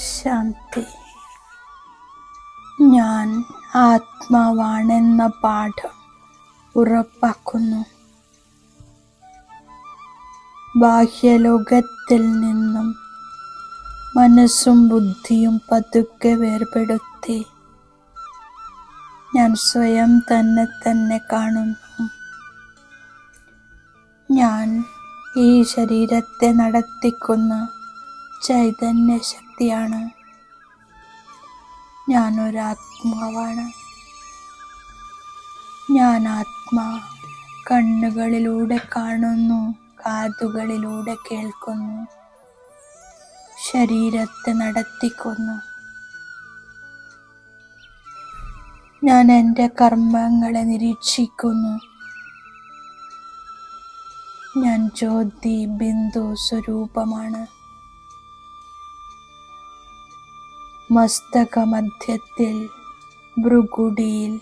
ശാന്തി. ഞാൻ ആത്മാവാണെന്ന പാഠം ഉറപ്പാക്കുന്നു. ബാഹ്യലോകത്തിൽ നിന്നും മനസ്സും ബുദ്ധിയും പതുക്കെ വേർപെടുത്തി ഞാൻ സ്വയം തന്നെ കാണുന്നു. ഞാൻ ഈ ശരീരത്തെ നടത്തിക്കുന്ന ചൈതന്യ ശക്തിയാണ്. ഞാനൊരാത്മാവാണ്. ഞാൻ ആത്മാ. കണ്ണുകളിലൂടെ കാണുന്നു, കാതുകളിലൂടെ കേൾക്കുന്നു, ശരീരത്തെ നടത്തിക്കുന്നു. ഞാൻ എൻ്റെ കർമ്മങ്ങളെ നിരീക്ഷിക്കുന്നു. ഞാൻ ജ്യോതി ബിന്ദു സ്വരൂപമാണ്. മസ്തകമധ്യത്തിൽ ഭ്രുകുടിയിൽ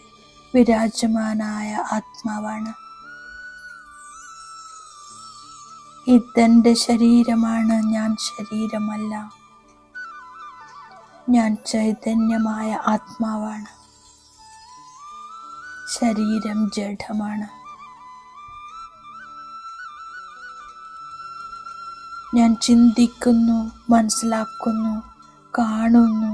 വിരാജമാനായ ആത്മാവാണ്. ഇതെൻ്റെ ശരീരമാണ്. ഞാൻ ശരീരമല്ല. ഞാൻ ചൈതന്യമായ ആത്മാവാണ്. ശരീരം ജഡമാണ്. ഞാൻ ചിന്തിക്കുന്നു, മനസ്സിലാക്കുന്നു, കാണുന്നു.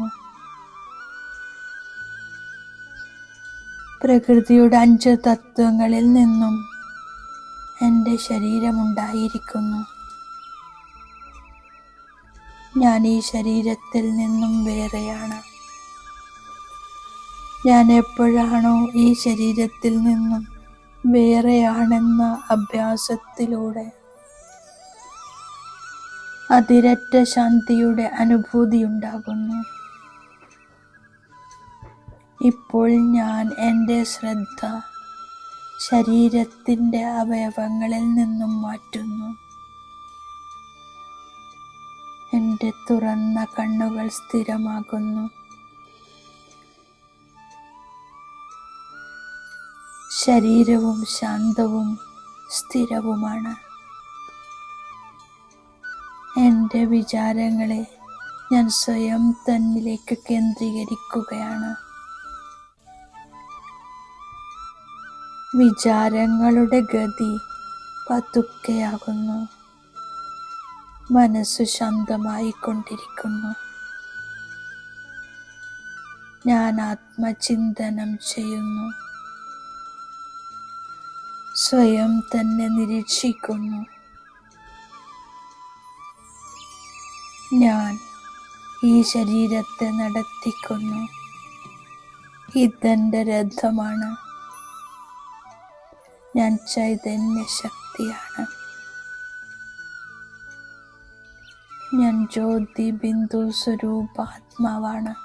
പ്രകൃതിയുടെ 5 തത്വങ്ങളിൽ നിന്നും എൻ്റെ ശരീരമുണ്ടായിരിക്കുന്നു. ഞാൻ ഈ ശരീരത്തിൽ നിന്നും വേറെയാണ്. ഞാൻ എപ്പോഴാണോ ഈ ശരീരത്തിൽ നിന്നും വേറെയാണെന്ന അഭ്യാസത്തിലൂടെ അതിരറ്റ ശാന്തിയുടെ അനുഭൂതിയുണ്ടാകുന്നു. ഇപ്പോൾ ഞാൻ എൻ്റെ ശ്രദ്ധ ശരീരത്തിൻ്റെ അവയവങ്ങളിൽ നിന്നും മാറ്റുന്നു. എൻ്റെ തുറന്ന കണ്ണുകൾ സ്ഥിരമാകുന്നു. ശരീരവും ശാന്തവും സ്ഥിരവുമാണ്. എൻ്റെ വിചാരങ്ങളെ ഞാൻ സ്വയം തന്നിലേക്ക് കേന്ദ്രീകരിക്കുകയാണ്. വിചാരങ്ങളുടെ ഗതി പതുക്കെയാകുന്നു. മനസ്സ് ശാന്തമായി കൊണ്ടിരിക്കുന്നു. ഞാൻ ആത്മചിന്തനം ചെയ്യുന്നു. സ്വയം തന്നെ നിരീക്ഷിക്കുന്നു. ഞാൻ ഈ ശരീരത്തെ നടത്തിക്കുന്നു. ഇതെൻ്റെ രഥമാണ്. ഞാൻ ചൈതന്യ ശക്തിയാണ്. ഞാൻ ജ്യോതി ബിന്ദു സ്വരൂപാത്മാവാണ്.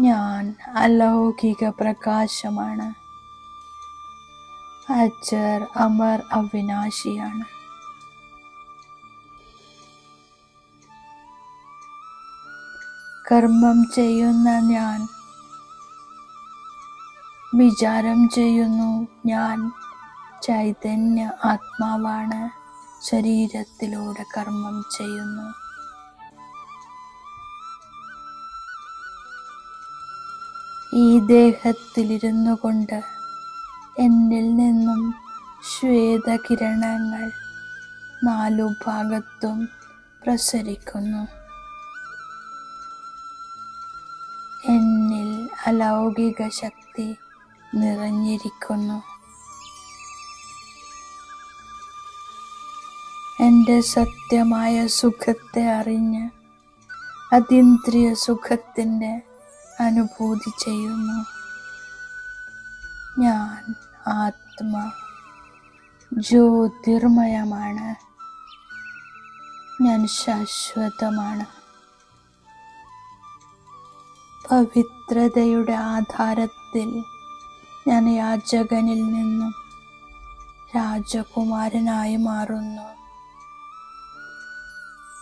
ഞാൻ അലൗകിക പ്രകാശമാണ്. അജർ അമർ അവിനാശിയാണ്. കർമ്മം ചെയ്യുന്ന ഞാൻ വിചാരം ചെയ്യുന്നു. ഞാൻ ചൈതന്യ ആത്മാവാണ്. ശരീരത്തിലൂടെ കർമ്മം ചെയ്യുന്നു. ഈ ദേഹത്തിലിരുന്നു കൊണ്ട് എന്നിൽ നിന്നും ശ്വേതകിരണങ്ങൾ 4 ഭാഗത്തും പ്രസരിക്കുന്നു. എന്നിൽ അലൗകിക ശക്തി നിറഞ്ഞിരിക്കുന്നു. എൻ്റെ സത്യമായ സുഖത്തെ അറിഞ്ഞ് അതീന്ദ്രിയ സുഖത്തിൻ്റെ അനുഭൂതി ചെയ്യുന്നു. ഞാൻ ആത്മാ ജ്യോതിർമയമാണ്. ഞാൻ ശാശ്വതമാണ്. പവിത്രതയുടെ ആധാരത്തിൽ ഞാൻ യാചകനിൽ നിന്നും രാജകുമാരനായി മാറുന്നു.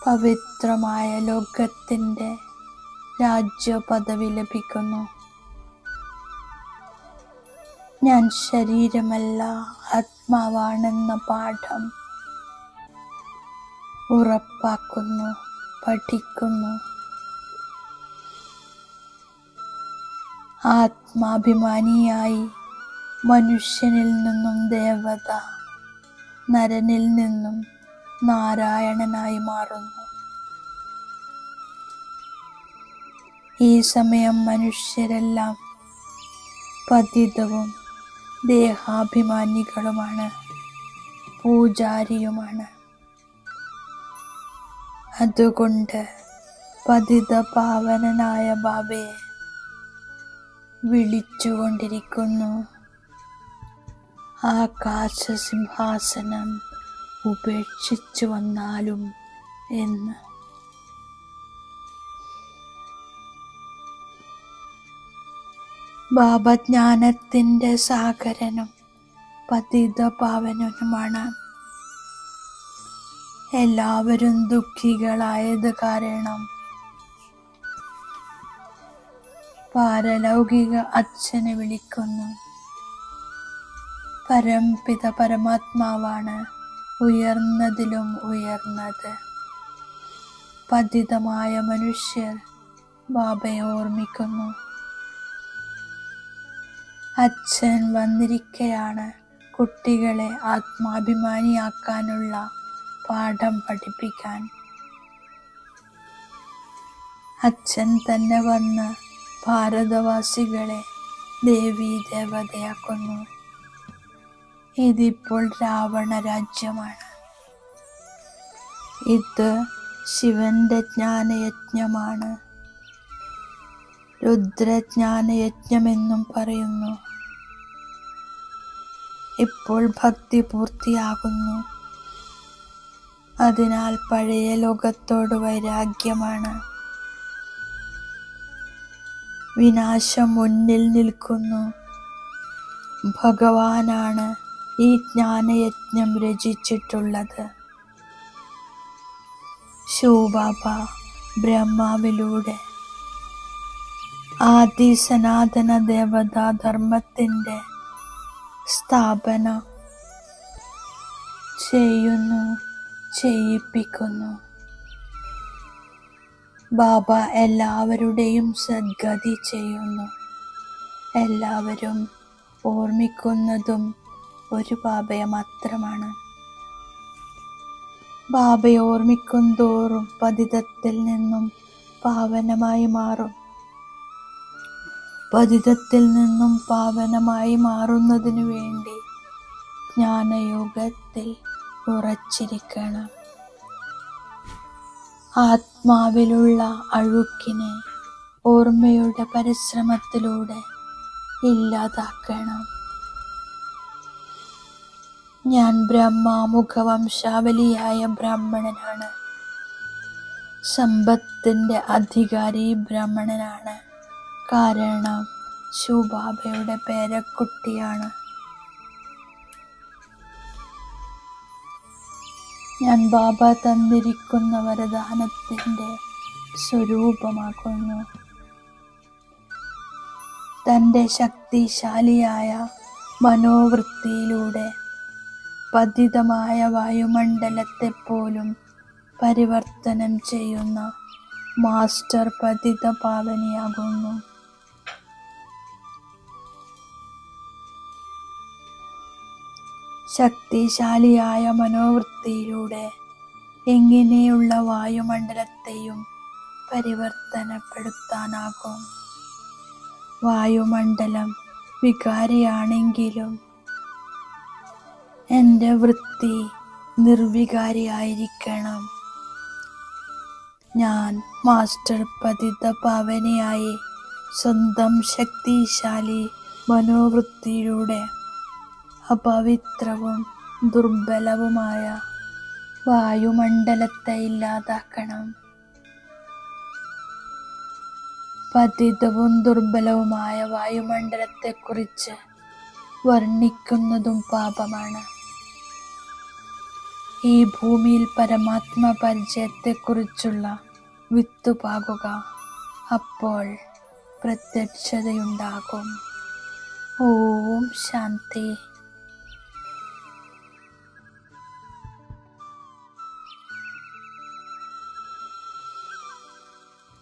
പവിത്രമായ ലോകത്തിൻ്റെ രാജ്യപദവി ലഭിക്കുന്നു. ഞാൻ ശരീരമല്ല, ആത്മാവാണെന്ന പാഠം ഉറപ്പാക്കുന്നു, പഠിക്കുന്നു. ആത്മാഭിമാനിയായി മനുഷ്യനിൽ നിന്നും ദേവത, നരനിൽ നിന്നും നാരായണനായി മാറുന്നു. ഈ സമയം മനുഷ്യരെല്ലാം പതിതവും ദേഹാഭിമാനികളുമാണ്, പൂജാരിയുമാണ്. അതുകൊണ്ട് പതിത പാവനനായ ബാബയെ വിളിച്ചുകൊണ്ടിരിക്കുന്നു. ആകാശസിംഹാസനം ഉപേക്ഷിച്ചു വന്നാലും എന്ന്. ബാബ ജ്ഞാനത്തിൻ്റെ സാഗരനും പതിത പാവനനുമാണ്. എല്ലാവരും ദുഃഖികളായത് കാരണം പാരലൗകിക അച്ഛനെ വിളിക്കുന്നു. പരംപിത പരമാത്മാവാണ് ഉയർന്നതിലും ഉയർന്നത്. പതിതമായ മനുഷ്യർ ബാബയെ ഓർമ്മിക്കുന്നു. അച്ഛൻ വന്നിരിക്കെയാണ് കുട്ടികളെ ആത്മാഭിമാനിയാക്കാനുള്ള പാഠം പഠിപ്പിക്കാൻ. അച്ഛൻ തന്നെ വന്ന് ഭാരതവാസികളെ ദേവീ ദേവതയാക്കുന്നു. ഇതിപ്പോൾ രാവണ രാജ്യമാണ്. ഇത് ശിവന്റെ ജ്ഞാനയജ്ഞമാണ്. രുദ്രജ്ഞാനയജ്ഞമെന്നും പറയുന്നു. ഇപ്പോൾ ഭക്തി പൂർത്തിയാകുന്നു. അതിനാൽ പഴയ ലോകത്തോട് വൈരാഗ്യമാണ്. വിനാശം മുന്നിൽ നിൽക്കുന്നു. ഭഗവാനാണ് ഈ ജ്ഞാനയജ്ഞം രചിച്ചിട്ടുള്ളത്. ശിവബാബ ബ്രഹ്മാവിലൂടെ ആദി സനാതന ദേവതാ ധർമ്മത്തിൻ്റെ സ്ഥാപന ചെയ്യുന്നു, ചെയ്യിപ്പിക്കുന്നു. ബാബ എല്ലാവരുടെയും സദ്ഗതി ചെയ്യുന്നു. എല്ലാവരും ഓർമ്മിക്കുന്നതും ഒരു ബാബയെ മാത്രമാണ്. ബാബയെ ഓർമ്മിക്കും തോറും പതിതത്തിൽ നിന്നും പാവനമായി മാറും. പതിതത്തിൽ നിന്നും പാവനമായി മാറുന്നതിനു വേണ്ടി ജ്ഞാനയോഗത്തിൽ ഉറച്ചിരിക്കണം. ആത്മാവിലുള്ള അഴുക്കിനെ ഓർമ്മയുടെ പരിശ്രമത്തിലൂടെ ഇല്ലാതാക്കണം. ഞാൻ ബ്രഹ്മാമുഖവംശാവലിയായ ബ്രാഹ്മണനാണ്. സമ്പത്തിന്റെ അധികാരി ബ്രാഹ്മണനാണ്. കാരണം ശിവബാബയുടെ പേരക്കുട്ടിയാണ്. ഞാൻ ബാബ തന്നിരിക്കുന്ന വരദാനത്തിൻ്റെ സ്വരൂപമാക്കുന്നു. തൻ്റെ ശക്തിശാലിയായ മനോവൃത്തിയിലൂടെ പതിതമായ വായുമണ്ഡലത്തെപ്പോലും പരിവർത്തനം ചെയ്യുന്ന മാസ്റ്റർ പതിത പാവനിയാകുന്നു. ശക്തിശാലിയായ മനോവൃത്തിയിലൂടെ എങ്ങനെയുള്ള വായുമണ്ഡലത്തെയും പരിവർത്തനപ്പെടുത്താനാകും. വായുമണ്ഡലം വികാരിയാണെങ്കിലും എൻ്റെ വൃത്തി നിർവികാരിയായിരിക്കണം. ഞാൻ മാസ്റ്റർ പതിത പാവനയായി സ്വന്തം ശക്തിശാലി മനോവൃത്തിയിലൂടെ അപവിത്രവും ദുർബലവുമായ വായുമണ്ഡലത്തെ ഇല്ലാതാക്കണം. പതിതവും ദുർബലവുമായ വായുമണ്ഡലത്തെക്കുറിച്ച് വർണ്ണിക്കുന്നതും പാപമാണ്. ഈ ഭൂമിയിൽ പരമാത്മ പരിചയത്തെക്കുറിച്ചുള്ള വിത്ത് പാകുക. അപ്പോൾ പ്രത്യക്ഷതയുണ്ടാകും. ഓം ശാന്തി.